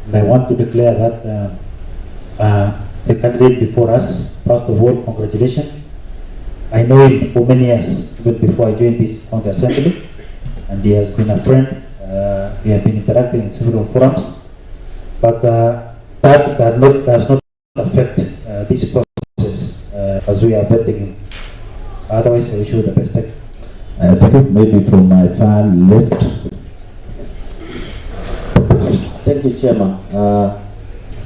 And I want to declare that the candidate before us, first of all, congratulations. I know him for many years, even before I joined this county assembly, and he has been a friend. We have been interacting in several forums, but that does not affect this process as we are vetting him. Otherwise, I wish you the best. Thank you. I think maybe from my far left. Thank you, Chairman.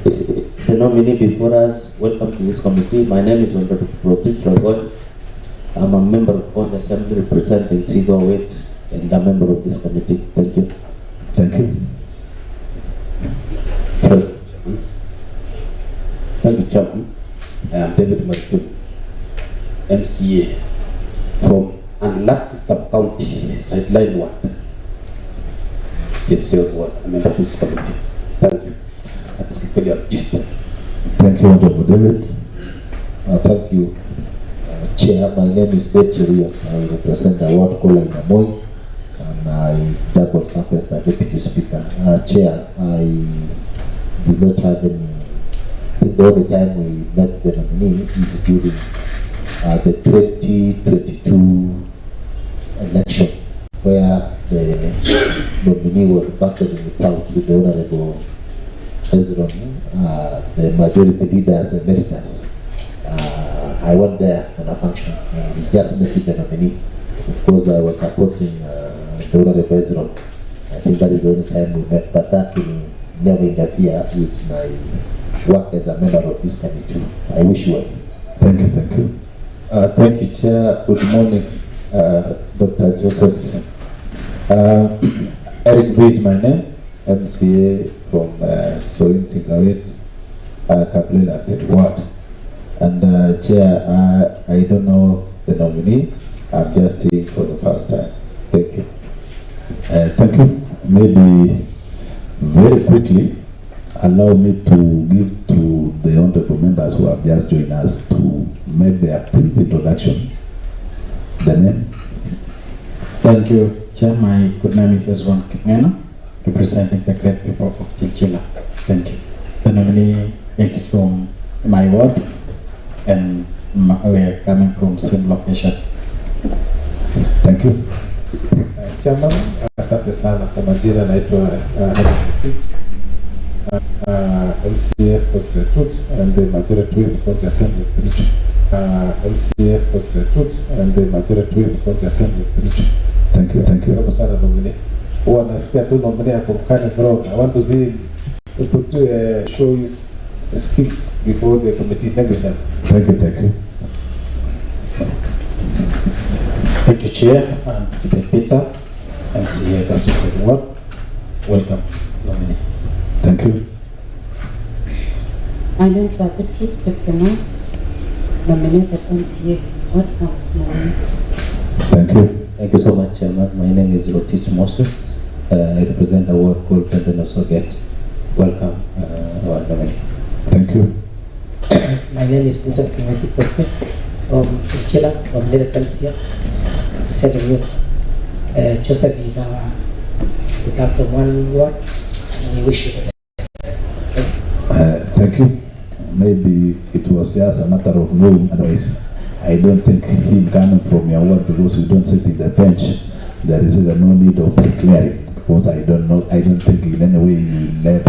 The nominee before us, welcome to this committee. My name is Honorable Kericho. I'm a member of the Assembly representing Sigo Wait and a member of this committee. Thank you. Thank you. Thank you, Chairman. I am David Maritu, MCA from Unlucky Sub-County, Sideline 1. I'm a member of this committee. Thank you. That is Kipelium East. Thank you, Honorable David. Thank you, Chair. My name is Kericho. I represent the ward caller in Amoy, and I double serve as the Deputy Speaker. Chair, I did not have any. The only time we met the nominee is during the 2022 election, where the nominee was battled in the town with the Honorable President, the majority leaders emeritus. I went there on a function and we just met with the nominee. Of course, I was supporting the Honorable President. I think that is the only time we met, but that will never interfere with my work as a member of this committee. I wish you well. Thank you, thank you. Thank you, Chair. Good morning, Dr. Joseph. Eric B is my name, MCA from Soin Singawit, Kaplan Third Ward. And Chair, I don't know the nominee. I'm just seeing for the first time. Thank you. Thank you. Maybe very quickly, allow me to give to the honorable members who have just joined us to make their brief introduction. The name? Thank you, Chair. My good name is Ezron Kipmena, representing the great people of Chilchila. Thank you. The nominee is from my ward, and we are coming from same location. Thank you. Chairman, asante sana kwa majina, naitwa MCA Post-Retreat and the majority will county assembly of Kericho. MCA Post-Retreat and the majority will county assembly of Kericho. Thank you, thank you. Karibu sana nominee. Huwa nasikia tu nominee ya kumkani bro. I want to see him to show his skills before the committee. Thank you, Chairman. Thank you, thank you. Thank you, Chair, and Kibet Peter, MCA Gaffi's Ward. Welcome, nominee. Thank you. My name is Beatrice Tepkema, nominated MCA Ward from Moran. Thank you. Thank you so much, Chairman. My name is Rotich Moses. I represent a ward called Tendenosoget. Welcome, our nominee. Thank you. My name is Vincent Kimati Koske from Chila, from Leda Tamsia, representing youth. Joseph is we come from one ward, and we wish you the best. Thank you. Maybe it was just a matter of knowing, otherwise I don't think him coming from your ward, because we don't sit in the bench, there is no need of declaring, because I don't know, I don't think in any way you will let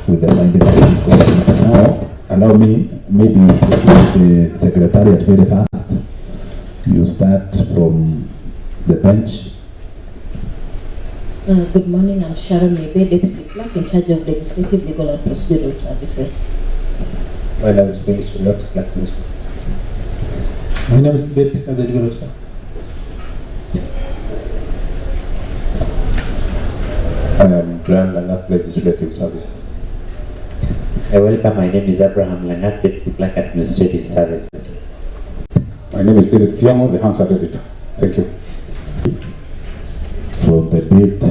with the minded of this question. Now, allow me, maybe the secretariat very fast. You start from the bench. Good morning, I'm Sharon Mebe, Deputy Clerk in charge of Legislative, Legal and Procedural Services. My name is Billy Chulot, Clerk. My name is Billy Peter, the legal officer. I am Brian Langat, Legislative Services. Welcome, my name is Abraham Langat, Deputy Clerk Administrative Services. My name is David Tiamo, the Hansard Editor. Thank you. From the date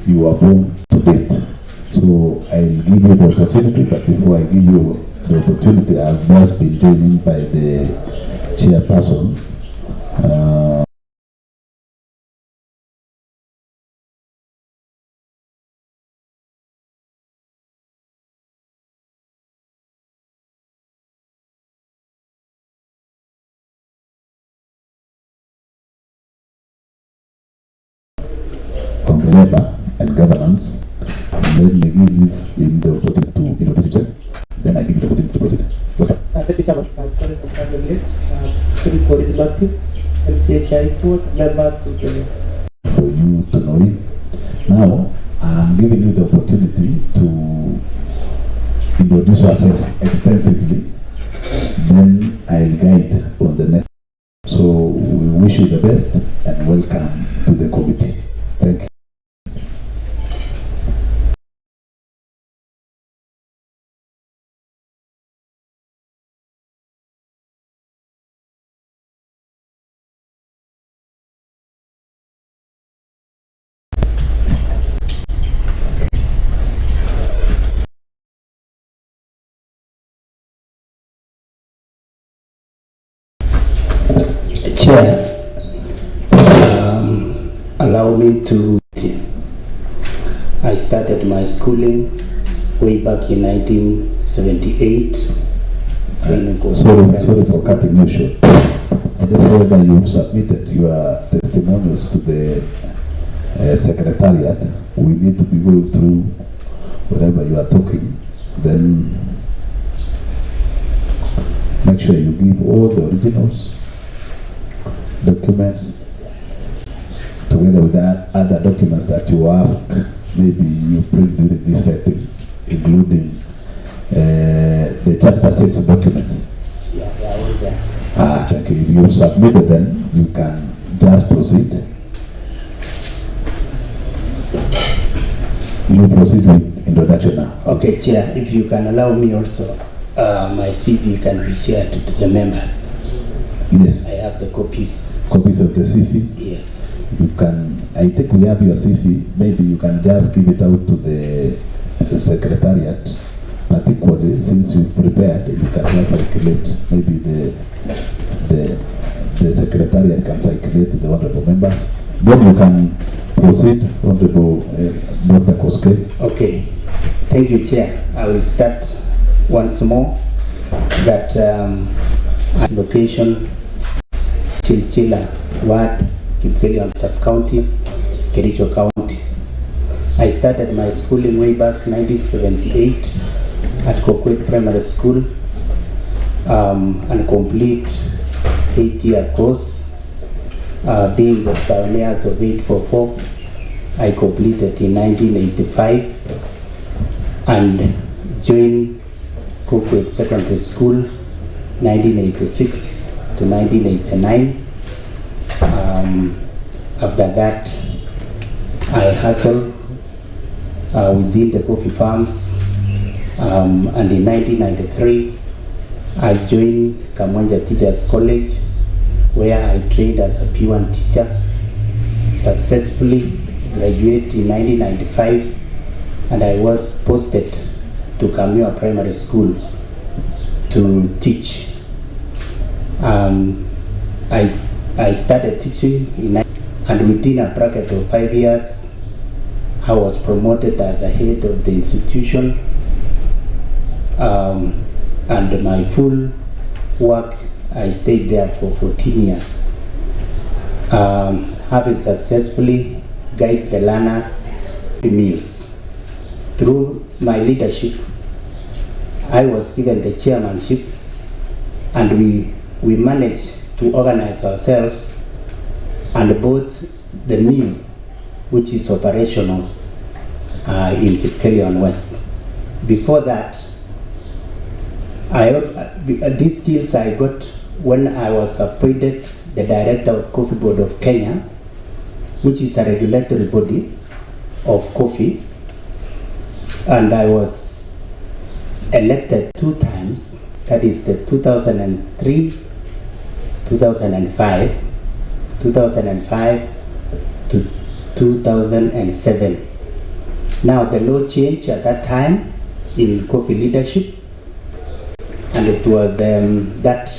you were born to date. So I'll give you the opportunity, but before I give you the opportunity, I've just been joined in by the chairperson. labor and governance. Then we give him the opportunity to introduce himself. Then I give him the opportunity to proceed. Deputy Chairman, I'm sorry for coming late. Pretty Matthew, MCA Kericho, member to the... For you to know him. Now, I'm giving you the opportunity to introduce yourself extensively. Then I'll guide on the next. So we wish you the best and welcome to the committee. Thank you. Chair, allow me to. I started my schooling way back in 1978. Sorry for cutting you short. I don't know whether you've submitted your testimonials to the secretariat. We need to be going through whatever you are talking. Then make sure you give all the originals, documents, together with that other documents that you ask, maybe you print during this vetting, including the chapter 6 documents. Yeah, they are all there. Thank you. If you submitted them, you can just proceed. You proceed with introduction now. Okay, Chair, if you can allow me also, my CV can be shared to the members. Yes. I have the copies. Copies of the CV? Yes. You can, I think we have your CV. Maybe you can just give it out to the secretariat. Particularly since you've prepared, you can just circulate. Maybe the secretariat can circulate to the honorable members. Then you can proceed, Honorable Dr. Koske. Okay. Thank you, Chair. I will start once more. That location, Chilchila Ward, Kericho Sub-County, Kericho County. I started my schooling way back 1978 at Kokwet Primary School, and complete 8-year course, being the pioneers of 844. I completed in 1985 and joined Kokwet Secondary School 1986 to 1989. After that, I hustled within the coffee farms, and in 1993, I joined Kamwanja Teachers College, where I trained as a P1 teacher, successfully graduated in 1995, and I was posted to Kamua Primary School to teach. I started teaching and within a bracket of 5 years, I was promoted as a head of the institution, and my full work, I stayed there for 14 years, having successfully guided the learners to meals. Through my leadership, I was given the chairmanship, and we managed to organize ourselves and both the mill, which is operational in Kericho West. Before that, these skills I got when I was appointed the director of Coffee Board of Kenya, which is a regulatory body of coffee, and I was elected 2 times, that is the 2003, 2005 to 2007. Now the law changed at that time in coffee leadership, and it was that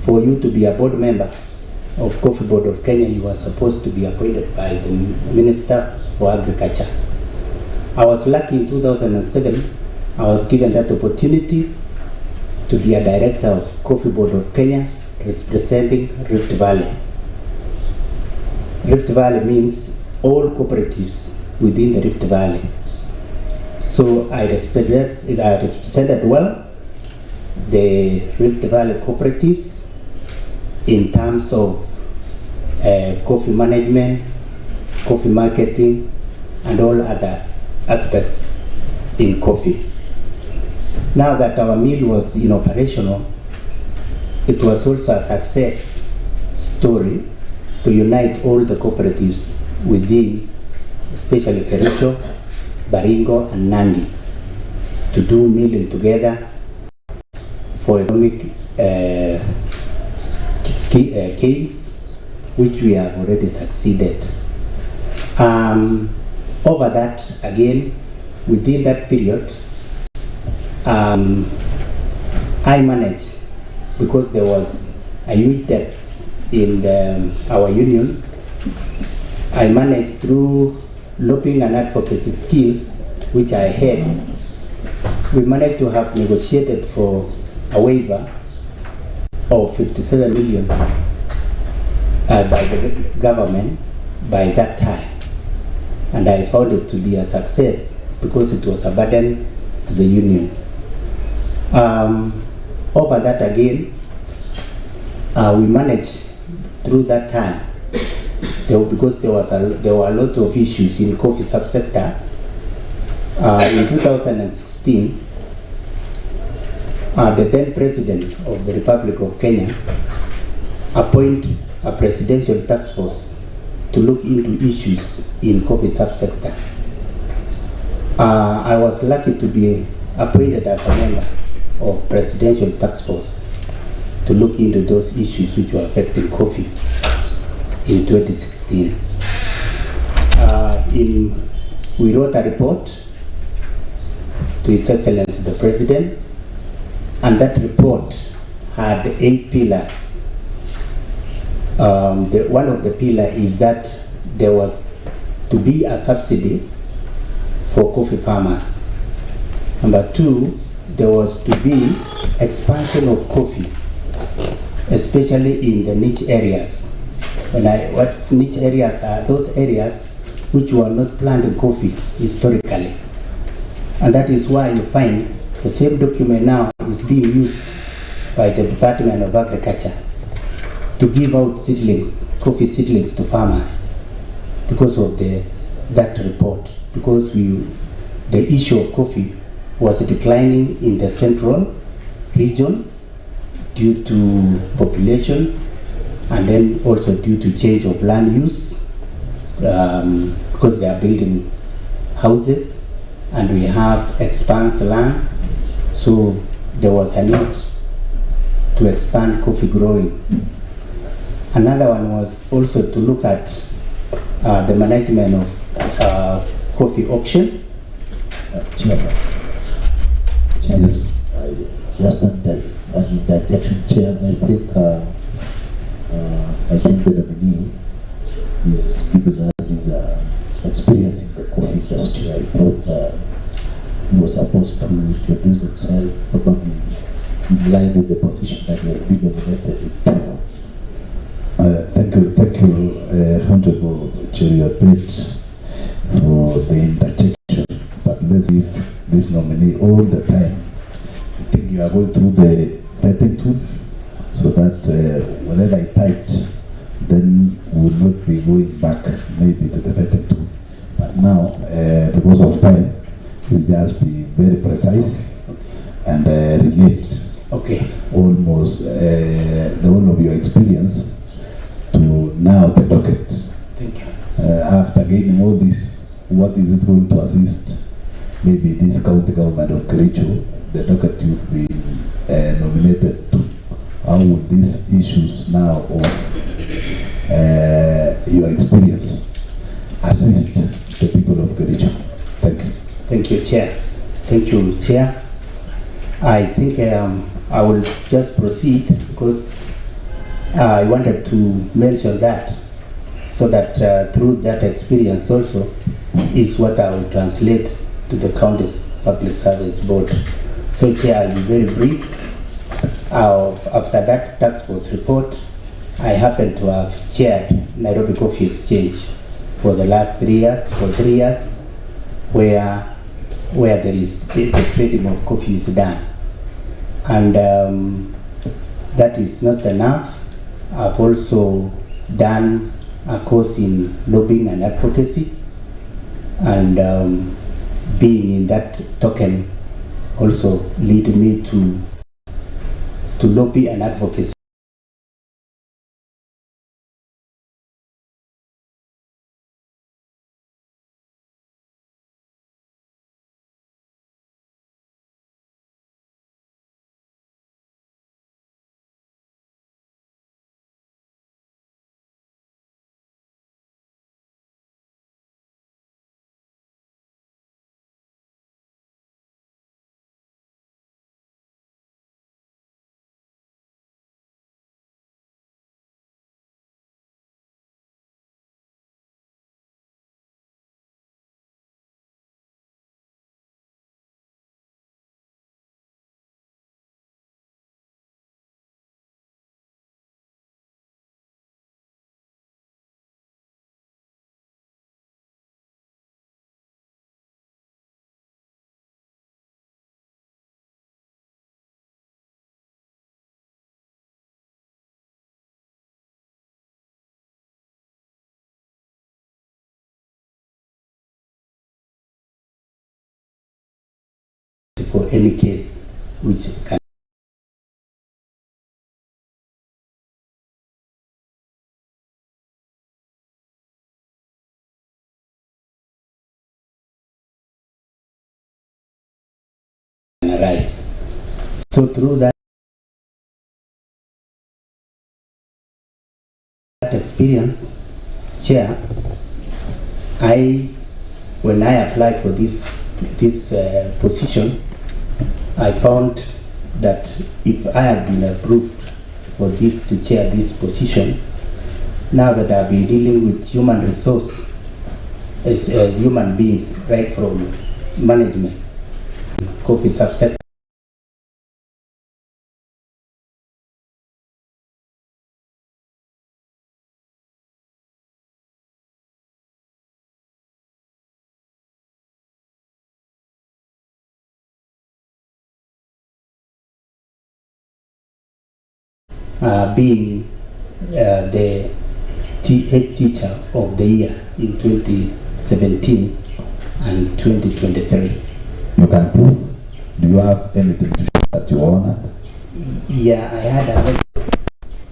for you to be a board member of Coffee Board of Kenya, you were supposed to be appointed by the Minister for Agriculture. I was lucky in 2007, I was given that opportunity to be a director of Coffee Board of Kenya, representing Rift Valley. Rift Valley means all cooperatives within the Rift Valley. So I represented well the Rift Valley cooperatives in terms of coffee management, coffee marketing, and all other aspects in coffee. Now that our mill was operational, it was also a success story to unite all the cooperatives within, especially Kericho, Baringo, and Nandi, to do milling together for economic gains, which we have already succeeded. Over that, again, within that period, I managed, because there was a huge debt in our union, I managed through lobbying and advocacy skills which I had, we managed to have negotiated for a waiver of 57 million by the government by that time. And I found it to be a success because it was a burden to the union. Over that again, we managed through that time, because there were a lot of issues in coffee subsector. In 2016, the then President of the Republic of Kenya appointed a presidential task force to look into issues in coffee subsector. I was lucky to be appointed as a member of presidential task force to look into those issues which were affecting coffee in 2016. We wrote a report to His Excellency the President, and that report had 8 pillars. One of the pillars is that there was to be a subsidy for coffee farmers. Number 2, there was to be expansion of coffee, especially in the niche areas. What niche areas are? Those areas which were not planting coffee historically. And that is why you find the same document now is being used by the Department of Agriculture to give out seedlings, coffee seedlings to farmers because of that report. Because the issue of coffee was declining in the central region due to population, and then also due to change of land use, because they are building houses and we have expansive land. So there was a need to expand coffee growing. Another one was also to look at the management of coffee auction. Chairman. Yes. Just an interjection, Chair. I think the nominee is giving us his experience in the coffee industry. I thought he was supposed to introduce himself, probably in line with the position that he has been nominated into. Thank you, Honorable Cheria Prince, for the interjection. But let's see if this nominee all the time, I think you are going through the vetting tool, so that whenever I typed, then we will not be going back maybe to the vetting tool. But now, because of time, we'll just be very precise and relate almost the whole of your experience to now the docket. Thank you. After gaining all this, what is it going to assist maybe this county government of Kericho, the docket you've been nominated to? How would these issues now of your experience assist the people of Kericho? Thank you. Thank you, Chair. Thank you, Chair. I think I will just proceed because I wanted to mention that, so that through that experience also is what I will translate to the county's public service board. So, Chair, I'll be very brief. After that task force report, I happen to have chaired Nairobi Coffee Exchange for the last 3 years, for 3 years, where there is the trading of coffee is done. And that is not enough. I've also done a course in lobbying and advocacy, and being in that token also lead me to lobby and advocacy. For any case which can arise. So through that experience, Chair, when I applied for this position, I found that if I had been approved for this to chair this position, now that I've been dealing with human resource as human beings, right from management, coffee subset, being the head teacher of the year in 2017 and 2023. You can prove. Do you have anything to show that you are honored? Yeah, I had a record,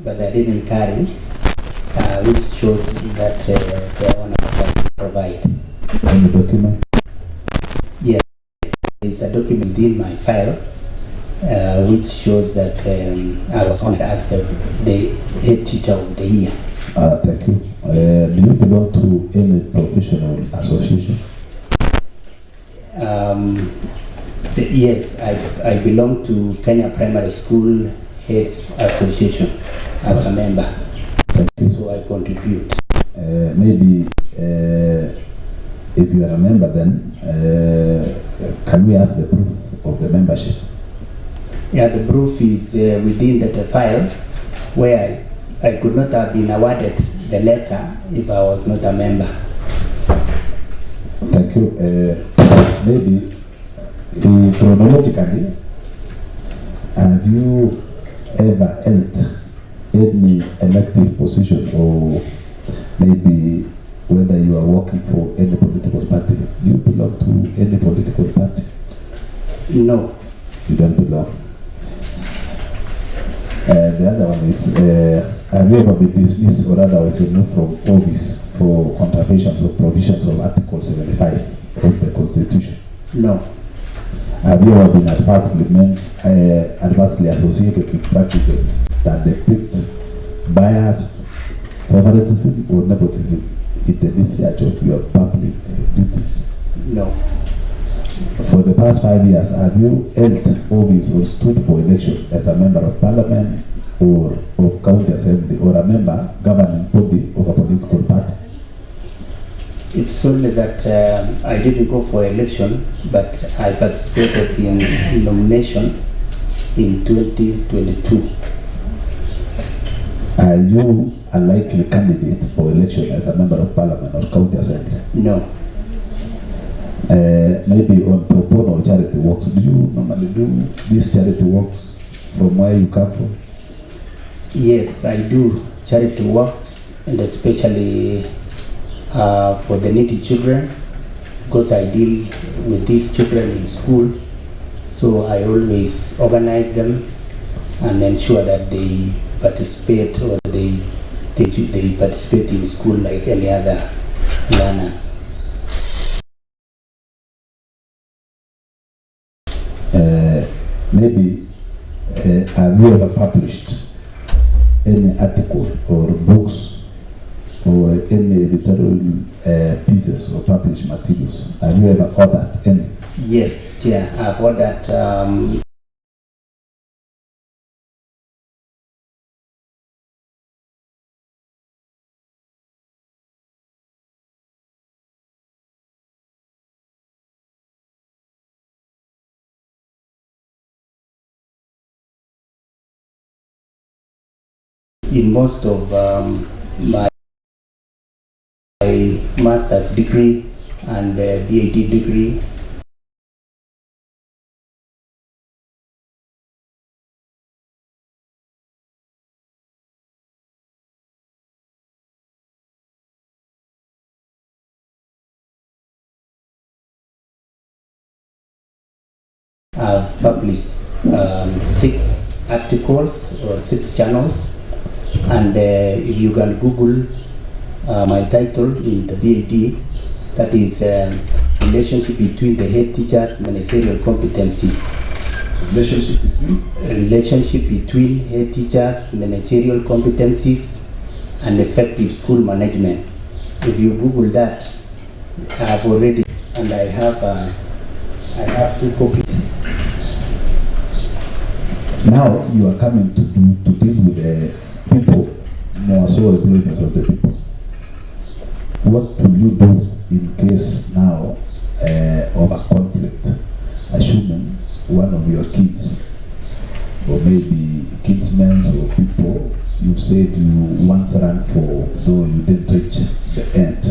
but I didn't carry, which shows that the honor can provide. Any document? Yes, there's a document in my file which shows that I was honored as the head teacher of the year. Thank you. Do you belong to any professional association? Yes, I belong to Kenya Primary School Heads Association as a member. Thank you. So I contribute. Maybe if you are a member, then can we have the proof of the membership? Yeah, the proof is within the file, where I could not have been awarded the letter if I was not a member. Thank you. Maybe chronologically, have you ever held any elective position, or maybe whether you are working for any political party? Do you belong to any political party? No. You don't belong. The other one is, have you ever been dismissed or otherwise removed from office for contraventions of provisions of Article 75 of the Constitution? No. Have you ever been adversely associated with practices that depict bias, favoritism, or nepotism in the discharge of your public duties? No. For the past 5 years, have you held office or stood for election as a member of parliament or of county assembly, or a member governing body of a political party? It's only that I didn't go for election, but I participated in nomination in 2022. Are you a likely candidate for election as a member of parliament or county assembly? No. Maybe on pro bono charity works. Do you normally do these charity works from where you come from? Yes, I do charity works, and especially for the needy children, because I deal with these children in school. So I always organize them and ensure that they participate, or they participate in school like any other learners. Maybe have you ever published any article or books or any editorial pieces or published materials? Have you ever ordered any? Yes, Chair, I've ordered in most of my master's degree and PhD degree. I've published 6 articles or 6 journals, and if you can Google my title in the PhD, that is relationship between the head teachers' managerial competencies. Relationship between head teachers' managerial competencies and effective school management. If you Google that, I have already, and I have 2 copies. Now you are coming to deal with the people, more so employment of the people. What will you do in case now of a conflict, assuming one of your kids, or maybe kidsmen or people you said you once ran for, though you didn't reach the end?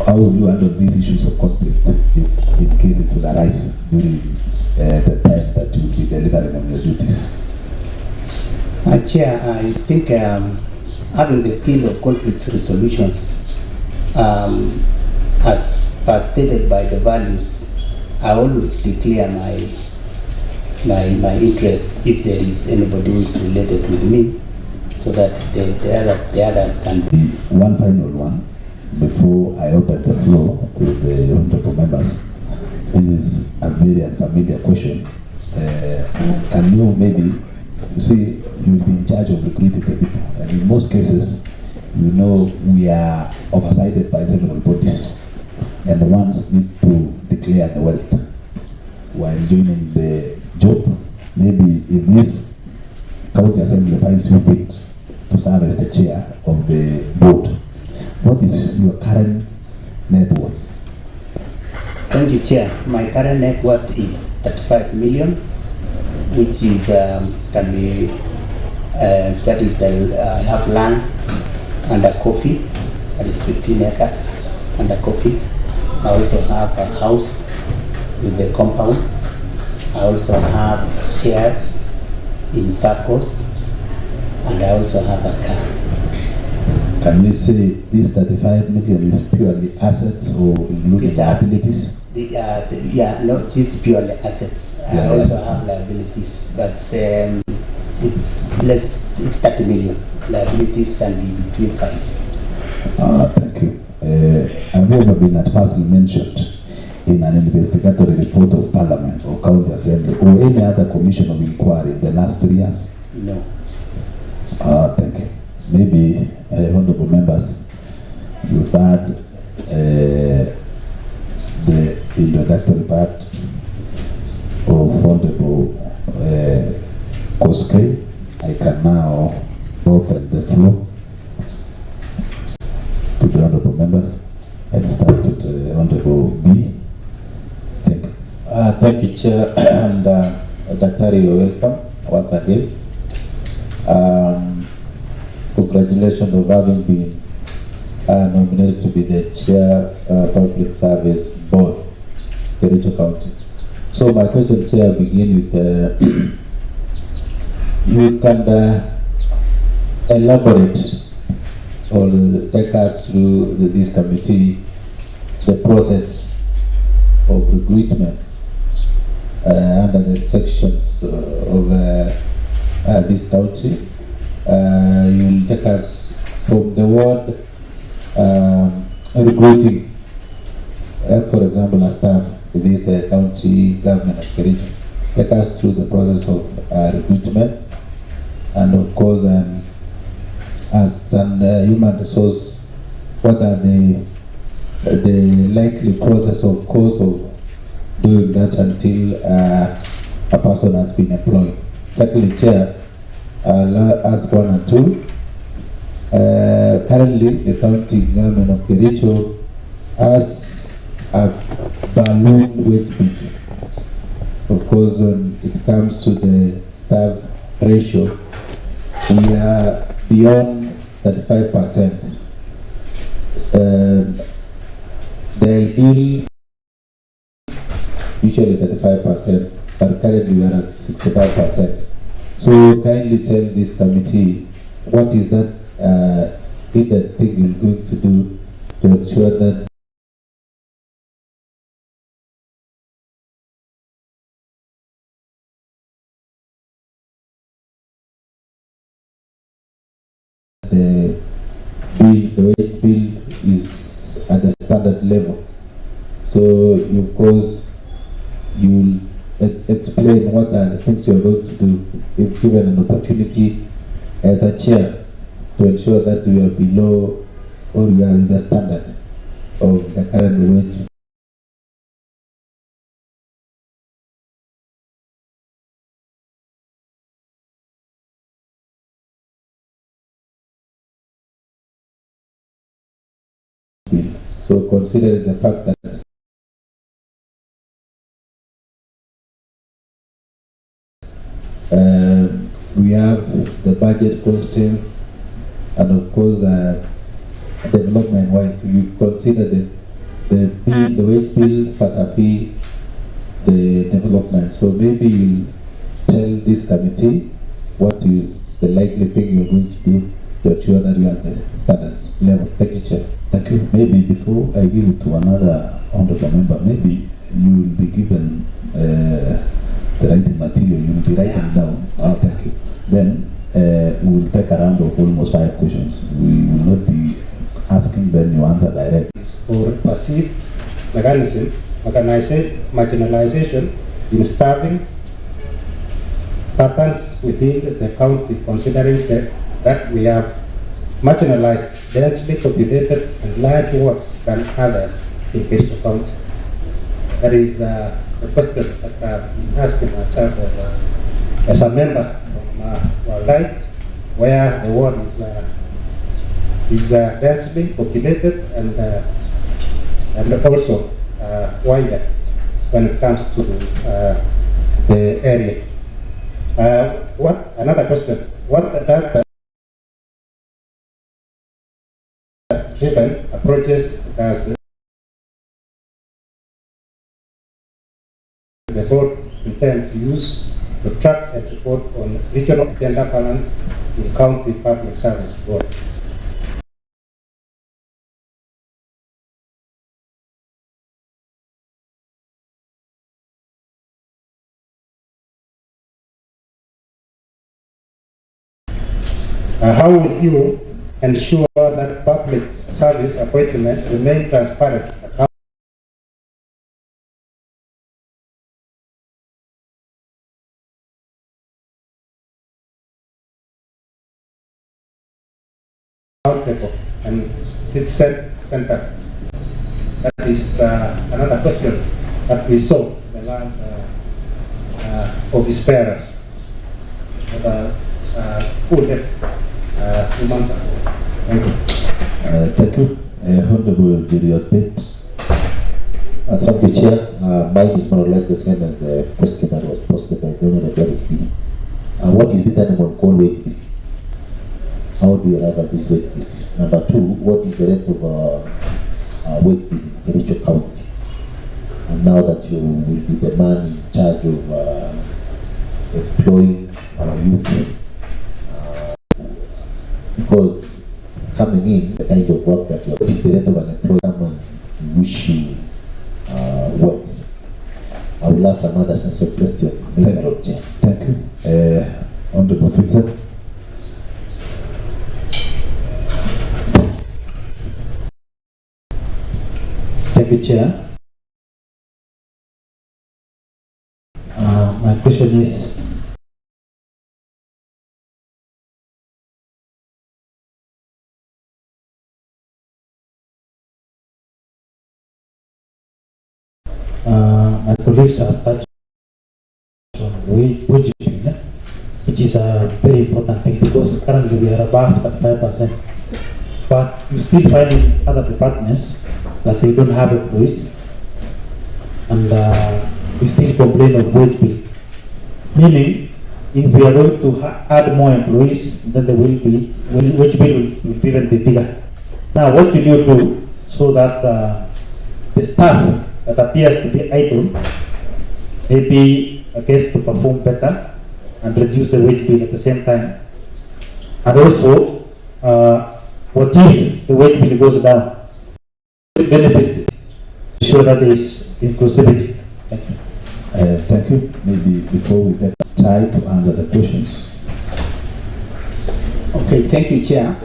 How will you handle these issues of conflict if in case it will arise during the time that you will be delivering on your duties? Chair, I think having the skill of conflict resolutions, as stated by the values, I always declare my interest if there is anybody who is related with me, so that the others can be. One final one before I open the floor to the honorable members. This is a very unfamiliar question. Can you maybe, you see, you will be in charge of recruiting the people, and in most cases, you know, we are oversighted by several bodies, and the ones need to declare the wealth while joining the job. Maybe if this county assembly finds you fit to serve as the chair of the board, what is your current net worth? Thank you, Chair. My current net worth is 35 million, which is can be that is I have land under coffee, that is 15 acres under coffee. I also have a house with a compound. I also have shares in circles, and I also have a car. Can we say this 35 million is purely assets or including liabilities? Yeah, not just purely assets. I also have liabilities, but it's less. It's 30 million. Liabilities can be between 5. Thank you. Have you ever been adversely mentioned in an investigatory report of Parliament or County Assembly or any other commission of inquiry in the last 3 years? No. Thank you. Maybe, honorable members, you've had the introductory part of Honorable Koske. I can now open the floor to the honorable members. I'll start with Honorable B. Thank you. Thank you, Chair, and Dr. you're welcome once again. congratulations of having been nominated to be the Chair Public Service Board, Kericho County. So my question, Chair, begin with you can elaborate or take us through this committee the process of recruitment under the sections of this county. You will take us from the word recruiting, for example, a staff with this county government of Kericho. Take us through the process of recruitment, and of course, as an human resource, what are the likely process of course of doing that until a person has been employed. Secondly, Chair, I'll ask one and two. Currently, the county government of Kericho has a balloon wage bill. Of course, when it comes to the staff ratio, we are beyond 35%. The ideal usually 35%, but currently we are at 65%. So kindly tell this committee what is that thing you're going to do to ensure that the wage bill is at the standard level. So you, of course, you'll explain what are the things you're going to do if given an opportunity as a chair to ensure that we are below or we are in the standard of the current wage. So considering the fact that we have the budget constraints and of course development wise we consider the wage bill vis-a-vis the development. So maybe you tell this committee what is the likely thing you're going to do to ensure that we are at the standard level. Thank you, Chair. Thank you. Maybe before I give it to another honorable member, maybe you will be given the writing material. You will be writing down. Thank you. Then we will take a round of almost 5 questions. We will not be asking them you answer directly. Or perceived mechanism, marginalization in staffing patterns within the county, considering that we have marginalized, densely populated and large wards than others in Kericho County. That is a question that I'm asking myself as a member from Wildlife, where the ward is densely populated and also wider when it comes to the area. Another question? What data driven approaches does the board intend to use to track and report on regional gender balance in county public service board? How will you ensure that public service appointment remain transparent, accountable, and citizen-centered? That is another question that we saw in the last office bearers who left 2 months ago. Thank you. Thank you. Honorable Giriot Pitt. Thank you, Chair. Mine is more or less the same as the question that was posted by the Honorable Eric. What is this animal called wage bill? how do you arrive at this wage bill? Number two, what is the rate of wage bill in Kericho County? And now that you will be the man in charge of employing our youth, because coming in, the kind of work that you have, what is the rate of unemployed someone you wish you well? I will have some other sense of question. Thank you. Honorable Vincent. Thank you, Chair. My question is, my colleagues have touched on wage bill, which is a very important thing because currently we are above 35%. But you still find in other departments that they don't have employees, and we still complain of wage bill. Meaning, if we are going to add more employees, then the wage bill will even be bigger. Now, what will you do so that the staff that appears to be idle maybe gets to perform better and reduce the wage bill at the same time? And also, what if the wage bill goes down? Benefit to show that there is inclusivity. Thank you. Thank you. Maybe before we get time to answer the questions. Okay, thank you, Chair.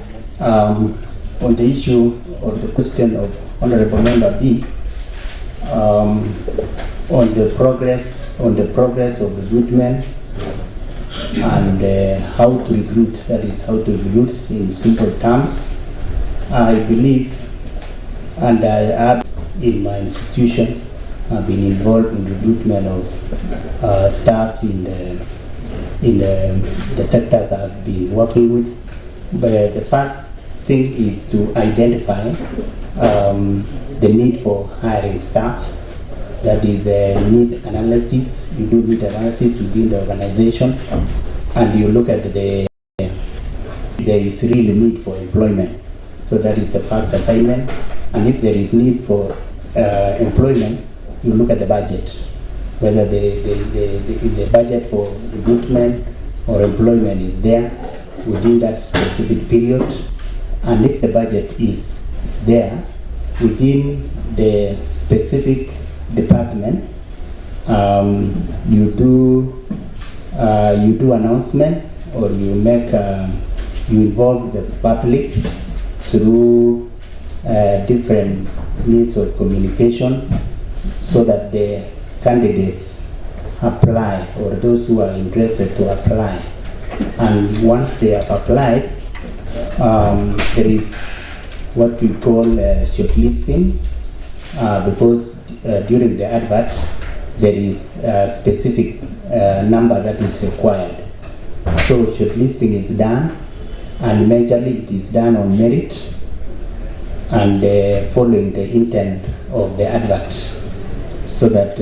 On the issue or the question of Honorable Member B, on the progress of recruitment and how to recruit, that is how to recruit in simple terms, I believe, and I have in my institution, I've been involved in recruitment of staff in the sectors I've been working with. But the first thing is to identify the need for hiring staff. That is a need analysis. You do need analysis within the organization, and you look at there is really need for employment. So that is the first assignment. And if there is need for employment, you look at the budget, whether the budget for recruitment or employment is there within that specific period. And if the budget is there within the specific department, you do announcement, or you make you involve the public through different means of communication, so that the candidates apply, or those who are interested to apply. And once they have applied, there is what we call shortlisting, because during the advert there is a specific number that is required. So shortlisting is done, and majorly it is done on merit and following the intent of the advert, so that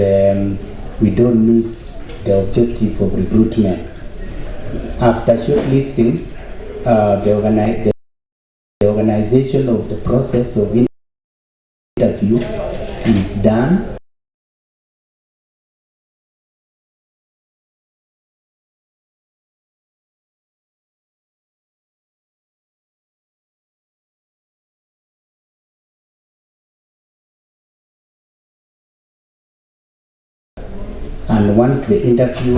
we don't miss the objective of recruitment. After shortlisting, the organization of the process of interview is done. And once the interview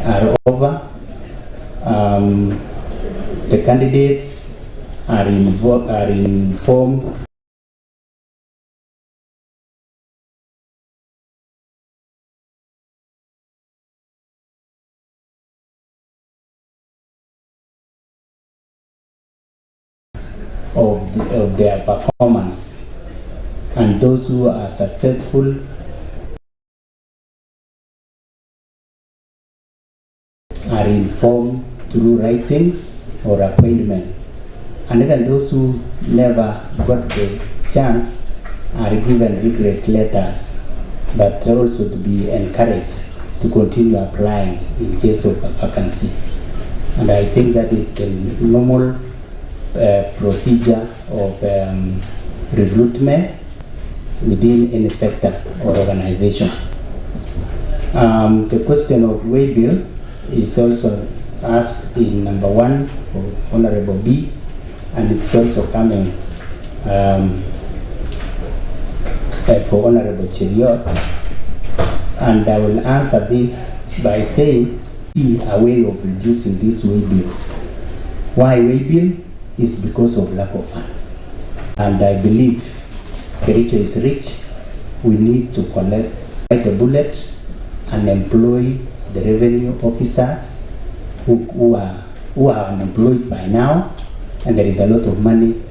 are over, the candidates are informed of their performance, and those who are successful are informed through writing or appointment. And even those who never got the chance are given regret letters, but also to be encouraged to continue applying in case of a vacancy. And I think that is the normal procedure of recruitment within any sector or organization. The question of way bill is also asked in number 1 for Honorable B, and it's also coming for Honorable Cheriot. And I will answer this by saying a way of reducing this way bill. Why way bill? Is because of lack of funds. And I believe Kericho is rich. We need to collect, bite a bullet, and employ the revenue officers who are unemployed by now, and there is a lot of money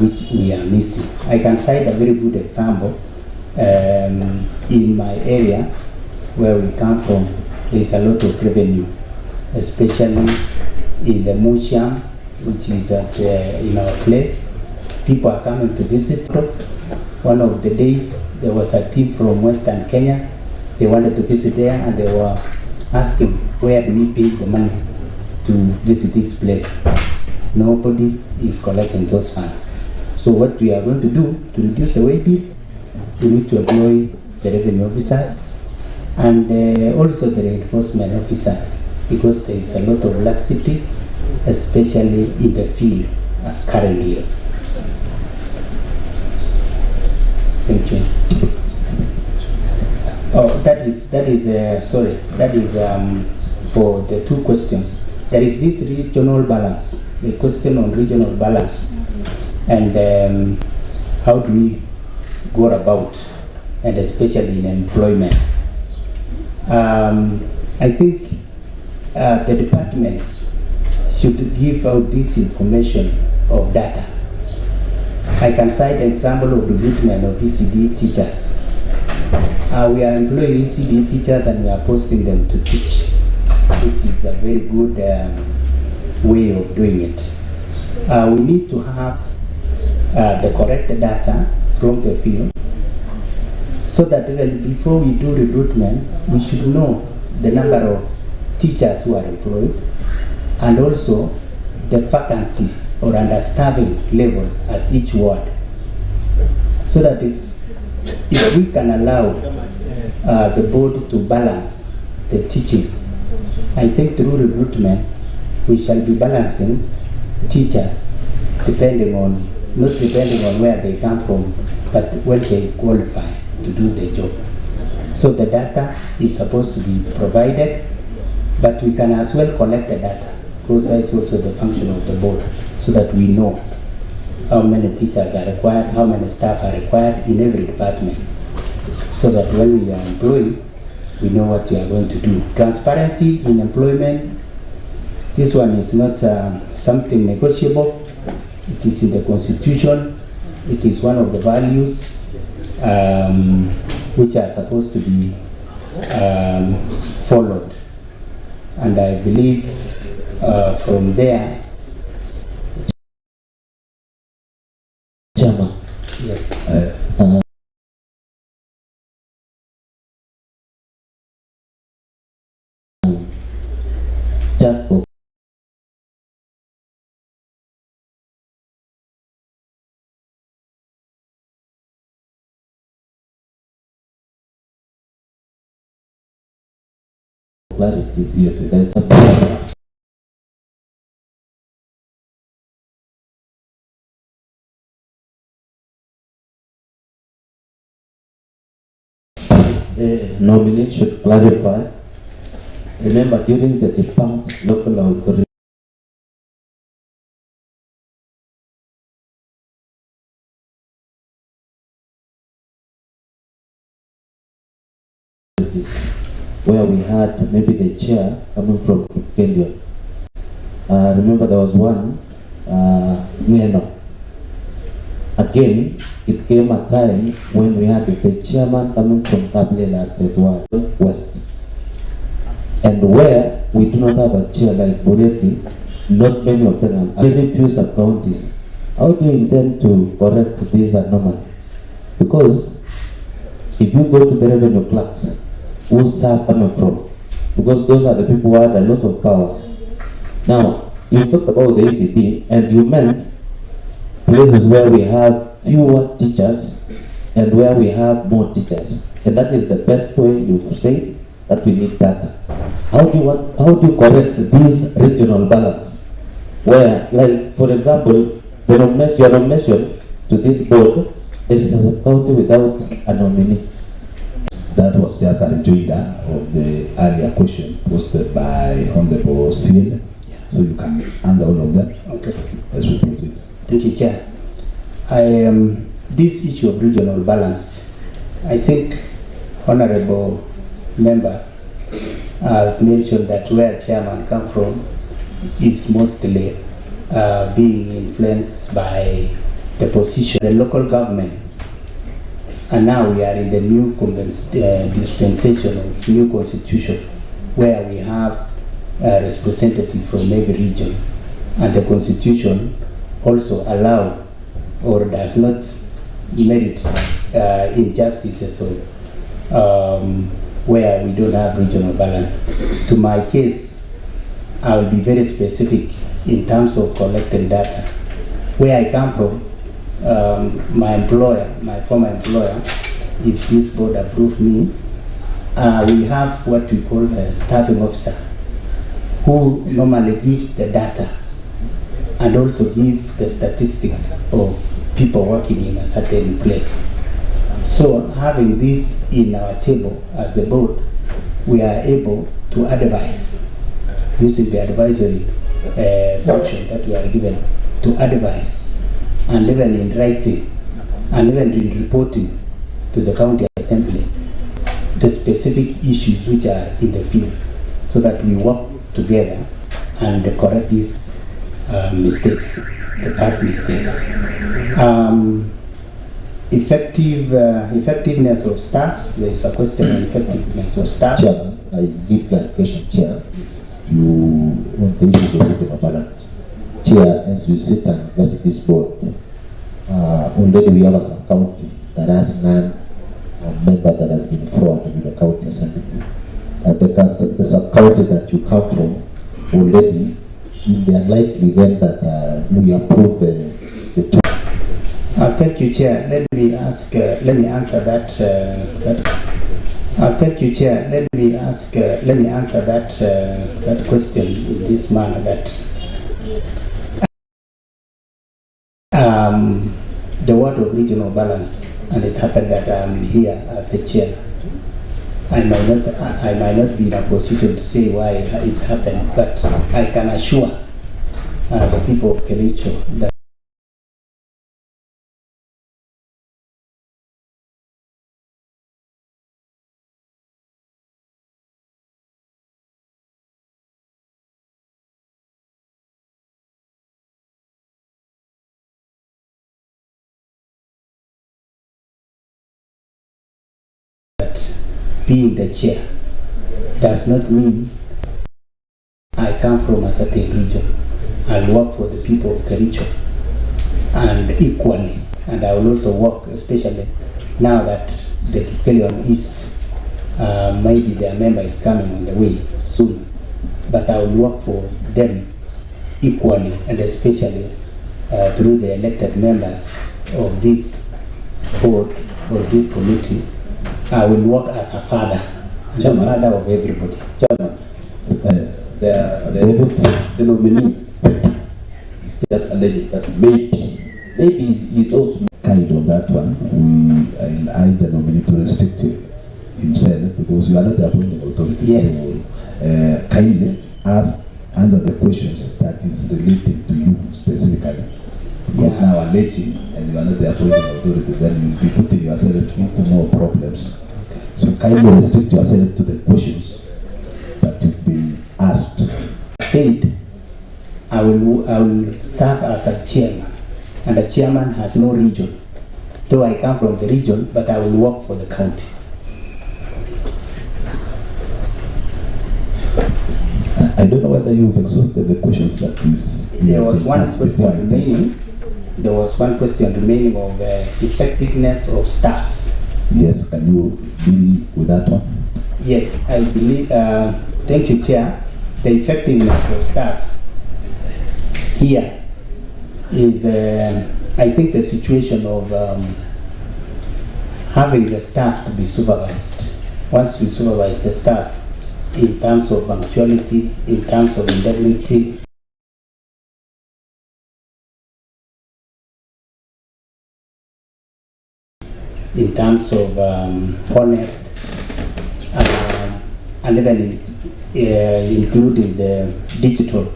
which we are missing. I can cite a very good example. In my area where we come from, there is a lot of revenue, especially in the museum, which is at in our place. People are coming to visit. One of the days there was a team from Western Kenya. They wanted to visit there, and they were asking, where do we pay the money to visit this place? Nobody is collecting those funds. So what we are going to do to reduce the way bill, we need to employ the revenue officers and also the enforcement officers, because there is a lot of laxity, especially in the field currently. Thank you. Oh, that is for the 2 questions. There is this regional balance, the question on regional balance, and how do we go about, and especially in employment. I think the departments should give out this information of data. I can cite an example of recruitment of ECD teachers. We are employing ECD teachers and we are posting them to teach, which is a very good way of doing it. We need to have the correct data from the field, so that even before we do recruitment, we should know the number of teachers who are employed, and also the vacancies or understaffing level at each ward, so that if we can allow the board to balance the teaching, I think through recruitment we shall be balancing teachers depending on, not depending on where they come from, but when they qualify to do the job. So the data is supposed to be provided, but we can as well collect the data, because that is also the function of the board, so that we know how many teachers are required, how many staff are required in every department, so that when we are employing, we know what we are going to do. Transparency in employment, this one is not something negotiable. It is in the Constitution. It is one of the values which are supposed to be followed. And I believe from there, Chairman. yes. Just for clarity, Yes, yes. there's a nominee should clarify. Remember, during the defunct local authority, where we had maybe the chair coming from Kenya. Remember, there was one, Ngeno. Again, it came a time when we had the chairman coming from Kablela West, and where we do not have a chair like Bureti, not many of them are very few sub-counties. How do you intend to correct this anomaly? Because if you go to the revenue clerks, who's SAF coming from? Because those are the people who had a lot of powers. Now, you talked about the ECD, and you meant places where we have fewer teachers and where we have more teachers. And that is the best way you say that we need data. How do you correct this regional balance? Where, like, for example, your nomination to this board, there is a county without a nominee. That was just a rejoinder of the earlier question posted by Honorable Seal. So you can answer all of them. Okay. As we proceed. Thank you, Chair. This issue of regional balance, I think Honorable Member has mentioned that where Chairman come from is mostly being influenced by the position of the local government. And now we are in the new dispensation of new constitution, where we have a representative from every region, and the constitution also allow or does not merit injustices or where we don't have regional balance. To my case, I will be very specific in terms of collecting data. Where I come from, my former employer, if this board approve me, we have what we call a staffing officer, who normally gives the data and also give the statistics of people working in a certain place. So having this in our table as a board, we are able to advise, using the advisory function that we are given to advise, and even in writing, and even in reporting to the county assembly, the specific issues which are in the field, so that we work together and correct these mistakes, the past mistakes. Effectiveness of staff, there is a question on effectiveness of staff. Chairman, I need clarification, Chair. You on the issues of regional balance. Chair, as we sit and vet this board, already we have a sub-county that has member that has been forwarded with the county assembly. And the sub-county that you come from, already, in the unlikely event that we approve the two. Thank you, Chair. Let me answer that. Thank you, Chair. Let me answer that question in this manner. That the word of regional balance, and it happened that I'm here as the chair. I might not be in a position to say why it happened, but I can assure the people of Kericho that being the chair does not mean I come from a certain region. I work for the people of Kericho, and equally, and I will also work, especially now that the Kericho East, maybe their member is coming on the way soon, but I will work for them equally, and especially through the elected members of this board or this committee. I will work as a father, the father of everybody. Chairman, the nominee is just alleged that maybe it also Kind of that one, I the nominee to restrict himself because you are not the appointing authority. Yes. So, kindly answer the questions that is related to you specifically. Because now alleging and you are not the appointing authority, then you'll be putting yourself into more problems. So kindly restrict yourself to the questions that you've been asked. Said, I will serve as a chairman, and the chairman has no region. Though I come from the region, but I will work for the county. I don't know whether you've exhausted the questions that is. There was one question remaining. There was one question remaining of effectiveness of staff. Yes, can you deal with that one? Yes, I believe, thank you, Chair. The effectiveness of staff here is, I think, the situation of having the staff to be supervised. Once you supervise the staff in terms of punctuality, in terms of indemnity, in terms of honest, and even including the digital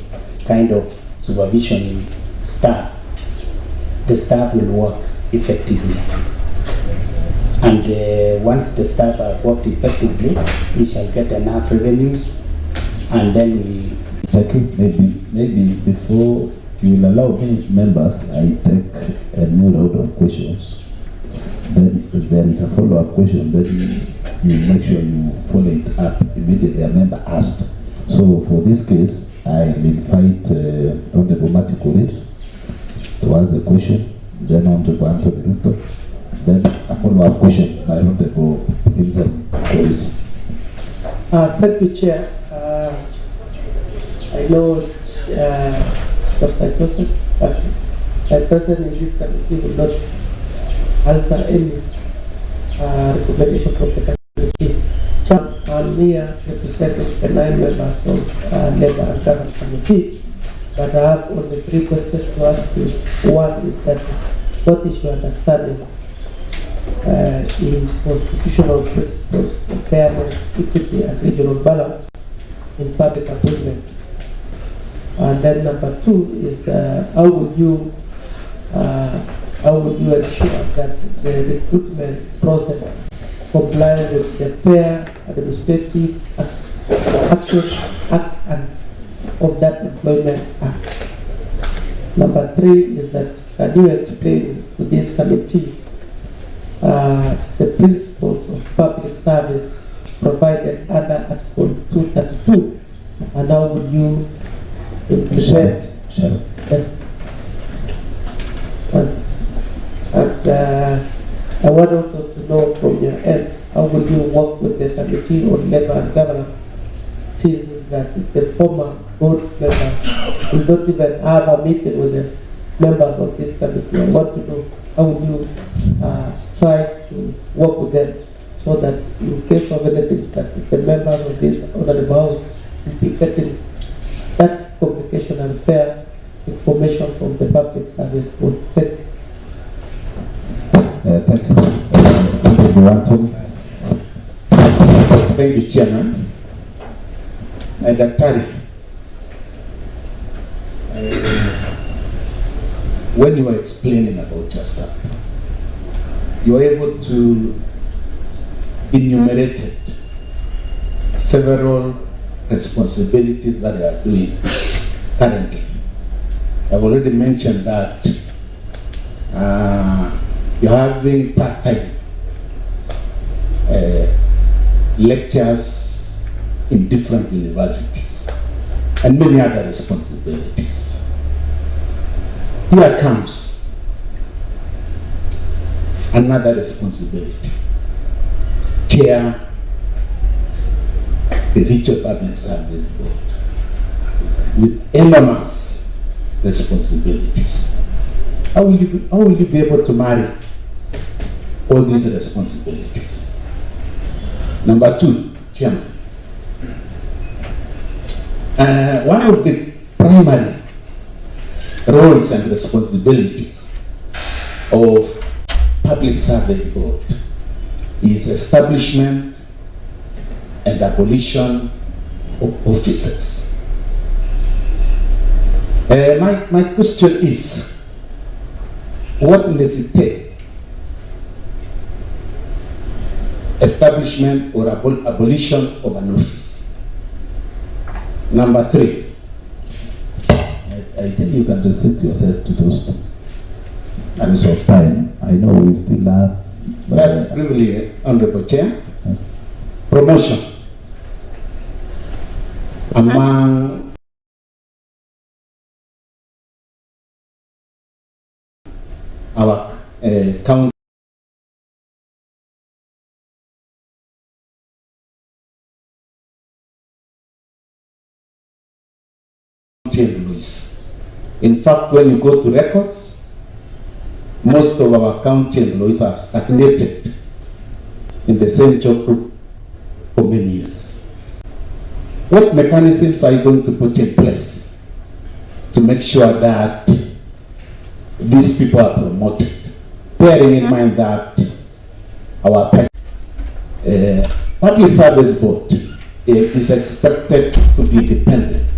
kind of supervision in staff, the staff will work effectively. And once the staff have worked effectively, we shall get enough revenues, and then we... Thank you. Maybe before you will allow me, members, I take a new round of questions. Then if there is a follow-up question, then you make sure you follow it up immediately a member asked. So for this case, I invite Honorable Mati Korir to ask the question, then Honorable Anthony Ruto, then a follow-up question by Honorable Vincent Korir. Thank you, Chair. I know Dr. Joseph, but my presence in this committee will not alter any recommendation from the committee. I'm here representing the 9 members of Labour and Government Committee, but I have only 3 questions to ask you. One is that, what is your understanding in constitutional principles of fairness, equity, and regional balance in public appointment? And then number 2 is how will you ensure that the recruitment process comply with the Fair Administrative Action Act and of that Employment Act? Number 3 is that, can you explain to this committee the principles of public service provided under Article 232, and how will you implement them? And I want also to know from your end, how will you work with the Committee on Labour and Government, since that the former board members will not even have a meeting with the members of this committee? I want to know, how will you try to work with them, so that in case of anything, that the members of this honorable house will be getting that communication and fair information from the public service board. Thank you. Thank you. Thank you, Chairman. Daktari, when you were explaining about yourself, you were able to enumerate several responsibilities that you are doing currently. I've already mentioned that you're having part-time lectures in different universities and many other responsibilities. Here comes another responsibility: chair the Kericho Public Service Board, with enormous responsibilities. How will you be able to marry all these responsibilities? Number 2, Chairman, one of the primary roles and responsibilities of Public Service Board is establishment and abolition of offices. My question is, what necessitates establishment or abolition of an office? Number 3. I think you can restrict yourself to those 2. Because of time, I know we still have... That's really, Honorable Chair. Yes. Promotion among our county employees. In fact, when you go to records, most of our county employees have stagnated in the same job group for many years. What mechanisms are you going to put in place to make sure that these people are promoted? Bearing in mind that our public service board is expected to be dependent,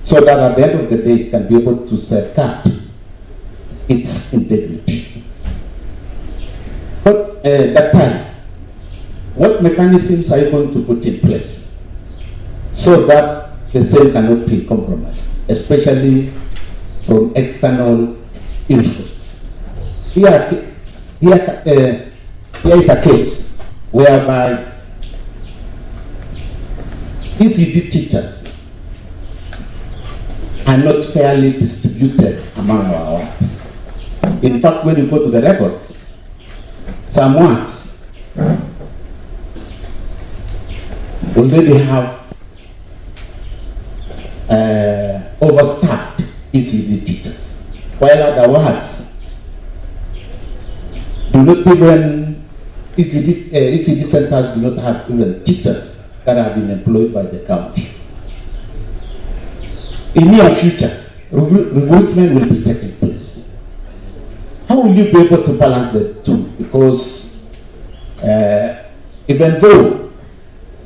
so that at the end of the day it can be able to safeguard its integrity. But that time, what mechanisms are you going to put in place so that the same cannot be compromised, especially from external influence? Here is a case whereby ECD teachers are not fairly distributed among our wards. In fact, when you go to the records, some wards already have overstaffed ECD teachers, while other wards do not even, ECD centers do not have even teachers that have been employed by the county. In near future, recruitment will be taking place. How will you be able to balance the two? Because even though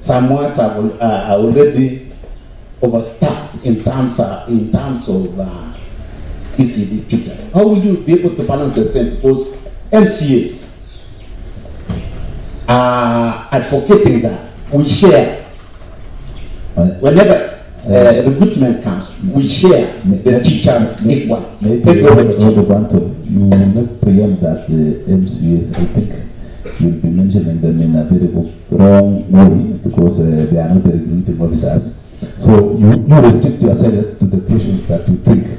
some wards are already overstaffed in terms of ECD teachers, how will you be able to balance the same? Because MCAs are advocating that we share whenever recruitment comes, we share the teachers equal. Maybe you will not preempt that the MCAs, I think you'll be mentioning them in a very wrong way because they are not the recruiting officers. So you restrict yourself to the questions that you think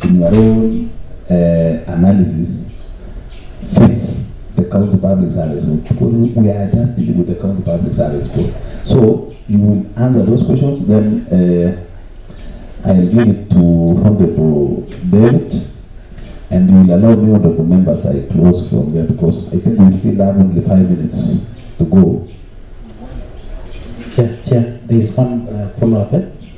in your own analysis fits the county public service. Because we are just dealing with the county public service board. So you will answer those questions, then I'll give it to Honorable David, and you will allow me, Honorable members, I close from there because I think we still have only 5 minutes to go. Chair, there is one follow-up.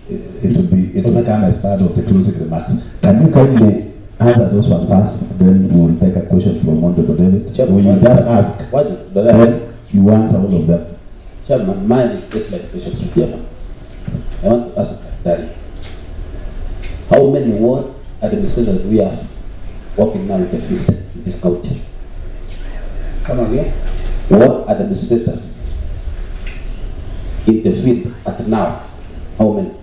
It will come as part of the closing remarks. Can you kindly answer those ones first, then we will take a question from Honorable David. When you just ask, then you answer all of them. Chairman, mine is just like questions to Chairman. I want to ask Daddy, how many ward administrators we have working now in the field in this county? Come again? Ward administrators in the field at now, how many?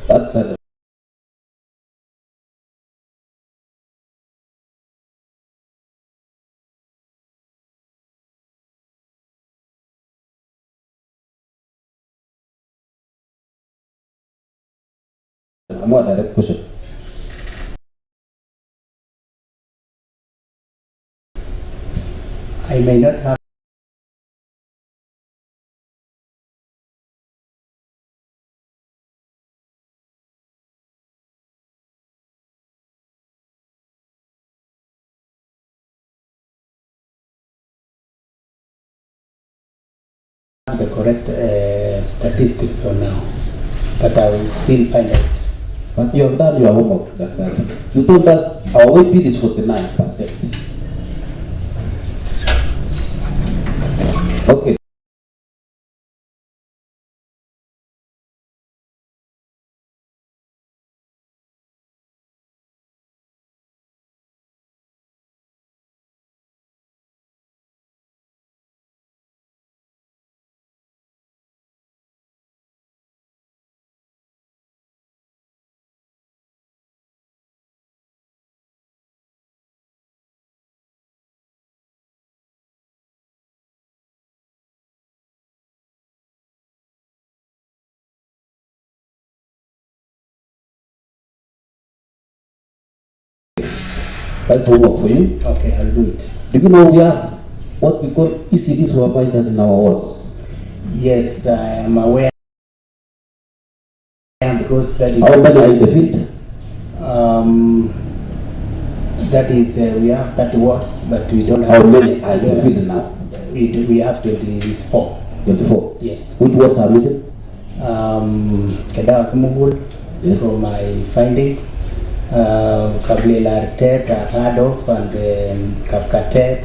That's a more direct question. I may not have the correct statistic for now, but I will still find out. But you have done your homework, Daddy. You told us our weight is 49%. Okay. That's homework for you. Okay, I'll do it. Do you know we have what we call ECD supervisors in our wards? Yes, I am aware because that is. How many are in the field? That is, we have 30 wards, but we don't have. How many are in the field now? We have 24. 24? Yes. Which wards are missing? Kedawa Kumugul, yes. From my findings. Kablela Tet, I've heard of, and Kapkatet.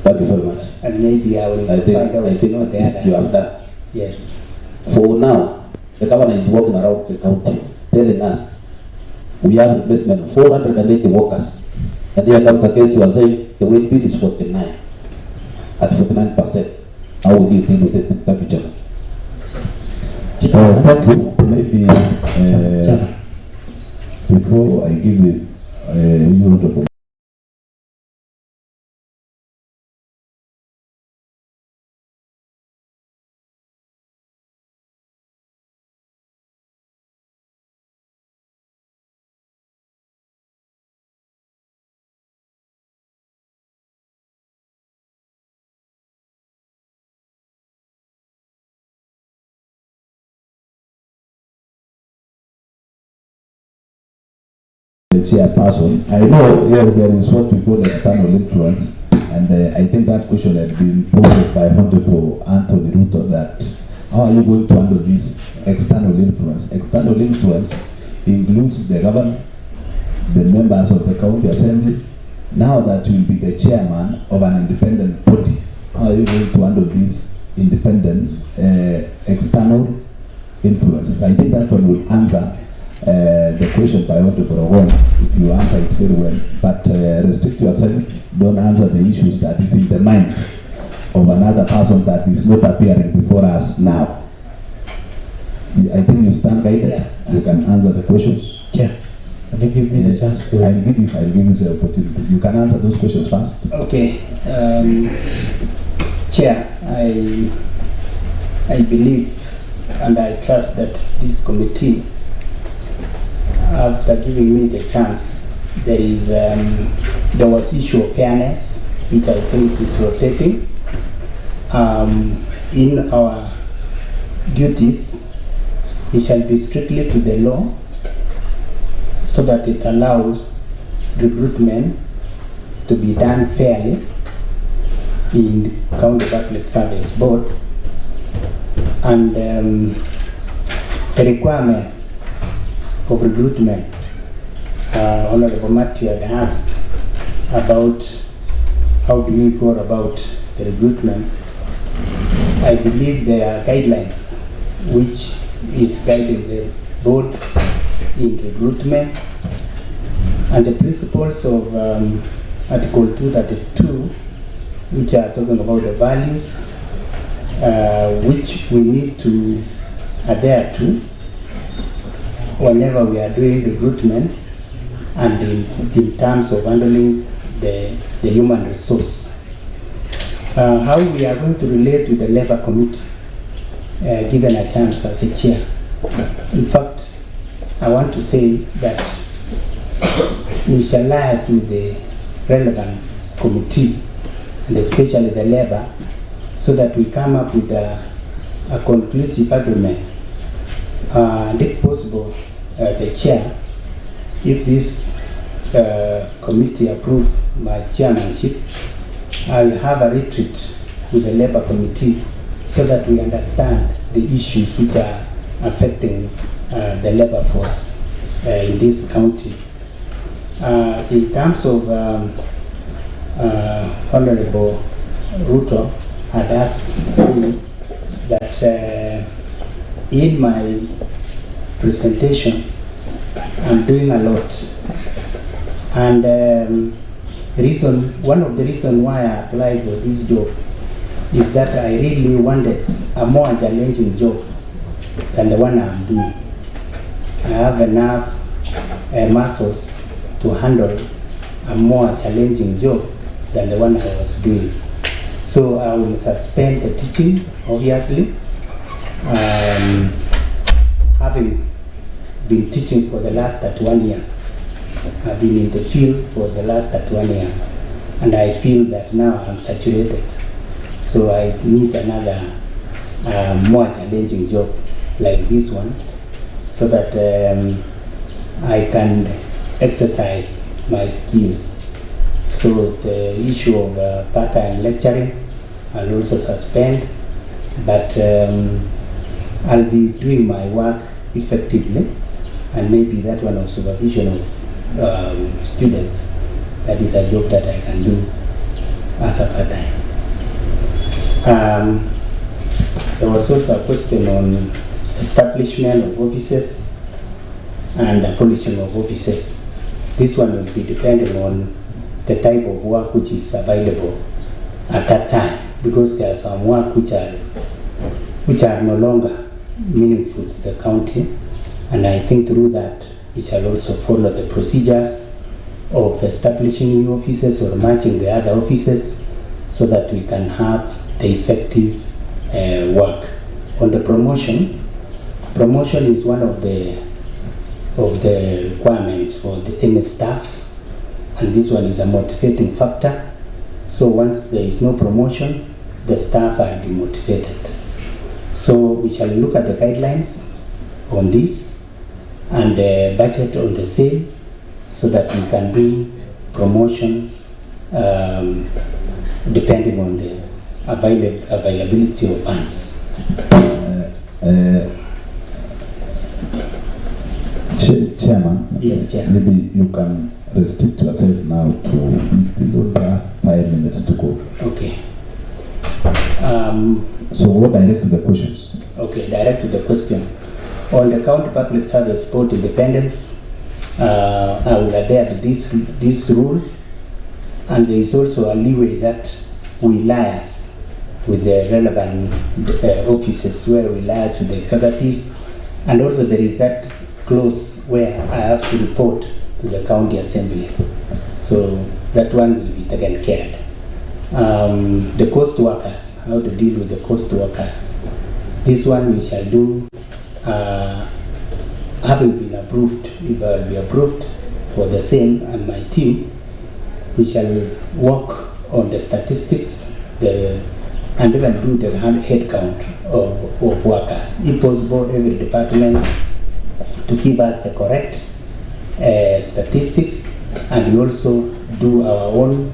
Thank you very much. And maybe I will find out. I think what you have done. Yes. For now, the governor is walking around the county telling us we have replacement of 480 workers. And here comes a case you are saying the wage bill is 49 at 49%. How will you deal with it? Thank you, Chairman. Thank you. Maybe before I give it, you want to chairperson. I know, yes, there is what we call external influence, and I think that question had been posed by Honorable Anthony Ruto, that how are you going to handle this external influence? External influence includes the governor, the members of the county assembly. Now that you will be the chairman of an independent body, how are you going to handle this independent external influences? I think that one will answer the question by Honorable Rowan, if you answer it very well, but restrict yourself, don't answer the issues that is in the mind of another person that is not appearing before us now. I think you stand guided, you can answer the questions. Yeah. Let me give me the chance to... I'll give you the opportunity. You can answer those questions first. Okay. Chair, I believe and I trust that this committee, after giving me the chance, there was issue of fairness, which I think is rotating. In our duties, we shall be strictly to the law, so that it allows recruitment to be done fairly in County Public Service Board, and the requirement of recruitment. Honorable Matthew had asked about how do we go about the recruitment. I believe there are guidelines which is guiding the board in recruitment, and the principles of Article 232, which are talking about the values which we need to adhere to whenever we are doing recruitment, and in terms of handling the human resource. How we are going to relate with the Labour Committee, given a chance as a chair. In fact, I want to say that we shall liaise with the relevant committee, and especially the Labour, so that we come up with a conclusive agreement. And if possible, the chair, if this committee approve my chairmanship, I'll have a retreat with the Labour Committee so that we understand the issues which are affecting the labour force in this county. In terms of Honorable Ruto had asked me that in my presentation I'm doing a lot, and one of the reasons why I applied for this job is that I really wanted a more challenging job than the one I'm doing. I have enough muscles to handle a more challenging job than the one I was doing. So I will suspend the teaching, obviously. Having been teaching for the last 31 years, I've been in the field for the last 31 years, and I feel that now I'm saturated. So I need another more challenging job like this one, so that I can exercise my skills. So the issue of part-time lecturing, I'll also suspend, but I'll be doing my work effectively, and maybe that one of supervision of students, that is a job that I can do as a part-time. There was also a question on establishment of offices and the polishing of offices. This one will be depending on the type of work which is available at that time, because there are some work which are no longer meaningful to the county, and I think through that we shall also follow the procedures of establishing new offices or merging the other offices, so that we can have the effective work. On the promotion is one of the requirements for any staff, and this one is a motivating factor. So once there is no promotion, the staff are demotivated. So we shall look at the guidelines on this and the budget on the same, so that we can do promotion depending on the availability of funds. Chairman, yes, Chair. Maybe you can restrict yourself now to still 5 minutes to go. Okay. So what direct to the questions? Okay, direct to the question. On the county public service board independence, I will adhere to this rule, and there is also a leeway that we liaise with the relevant offices, where we liaise with the executive, and also there is that clause where I have to report to the county assembly. So that one will be taken care of. The coast workers, how to deal with the coast workers. This one we shall do, having been approved, if I will be approved for the same and my team, we shall work on the statistics and even do the head count of workers. If possible, every department to give us the correct statistics, and we also do our own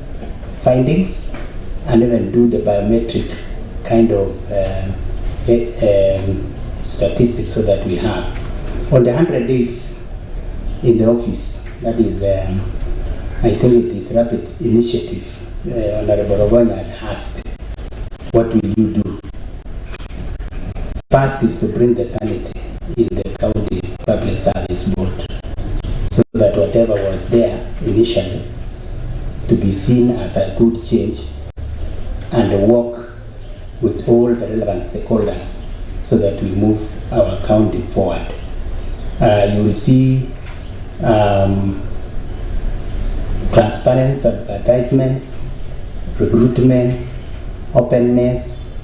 findings and even do the biometric kind of statistics, so that we have. On the 100 days in the office, that is, I think it is rapid initiative. Honorable Ogonya had asked, what will you do? First is to bring the sanity in the county public service board, so that whatever was there initially to be seen as a good change, and work with all the relevant stakeholders, so that we move our county forward. You will see transparent advertisements, recruitment, openness,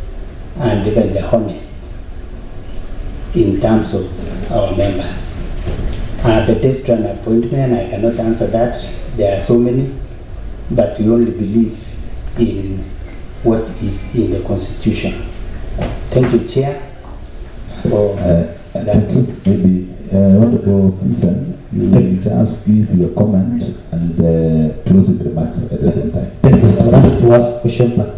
and even the honest in terms of our members. The test run appointment, I cannot answer that. There are so many, but we only believe in what is in the Constitution. Thank you, Chair. For thank you. Maybe Honorable Vincent, you will just give your comment and closing remarks at the same time. I wanted to ask a question, but